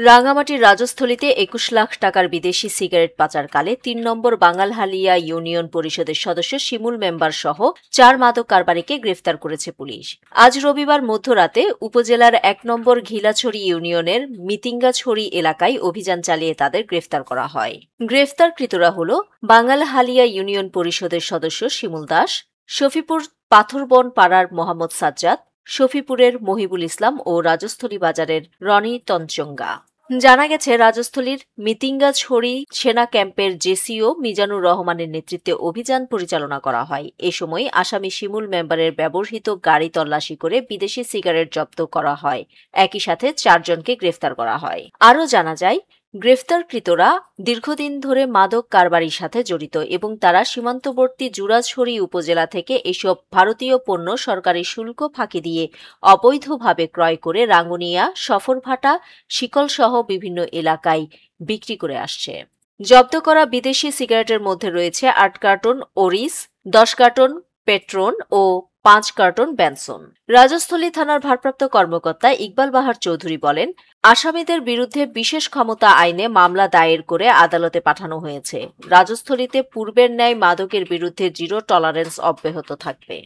রাঙামাটির রাজস্থলীতে ২১ লাখ টাকার বিদেশি সিগারেট পাচারকালে ৩ নম্বর বাঙালহালিয়া ইউনিয়ন পরিষদের সদস্য শিমুল মেম্বার সহ ৪ মাদক কারবারিকে গ্রেফতার করেছে পুলিশ। আজ রবিবার মধ্যরাতে উপজেলার ১ নম্বর ঘিলাছড়ি ইউনিয়নের মিতিঙ্গাছড়ি এলাকায় অভিযান চালিয়ে তাদের গ্রেফতার করা হয়। গ্রেফতারকৃতরা হল বাঙালহালিয়া ইউনিয়ন পরিষদের সদস্য শিমুল দাস, শফিপুর পাথরবন পাড়ার মোহাম্মদ সাজ্জাদ, শফিপুরের মহিবুল ইসলাম ও রাজস্থলী বাজারের রনি তঞ্চঙ্গা। জানা গেছে, রাজস্থলীর মিতিঙ্গাছড়ি সেনা ক্যাম্পের জেসিও মিজানুর রহমানের নেতৃত্বে অভিযান পরিচালনা করা হয়। এ সময় আসামি শিমুল মেম্বারের ব্যবহৃত গাড়ি তল্লাশি করে বিদেশি সিগারেট জব্দ করা হয়। একই সাথে ৪ জনকে গ্রেফতার করা হয়। আরও জানা যায়, গ্রেফতারকৃতরা দীর্ঘদিন ধরে মাদক কারবারির সাথে জড়িত এবং তারা সীমান্তবর্তী জুরাছড়ি উপজেলা থেকে এসব ভারতীয় পণ্য সরকারি শুল্ক ফাঁকি দিয়ে অবৈধভাবে ক্রয় করে রাঙ্গুনিয়া, সফরভাটা, শিকলসহ বিভিন্ন এলাকায় বিক্রি করে আসছে। জব্দ করা বিদেশি সিগারেটের মধ্যে রয়েছে ৮ কার্টন ওরিস, ১০ কার্টন পেট্রন ও ৫ কার্টন বেনসন। রাজস্থলী থানার ভারপ্রাপ্ত কর্মকর্তা ইকবাল বাহার চৌধুরী বলেন, আসামিদের বিরুদ্ধে বিশেষ ক্ষমতা আইনে মামলা দায়ের করে আদালতে পাঠানো হয়েছে। রাজস্থলীতে পূর্বের ন্যায় মাদকের বিরুদ্ধে জিরো টলারেন্স অব্যাহত থাকবে।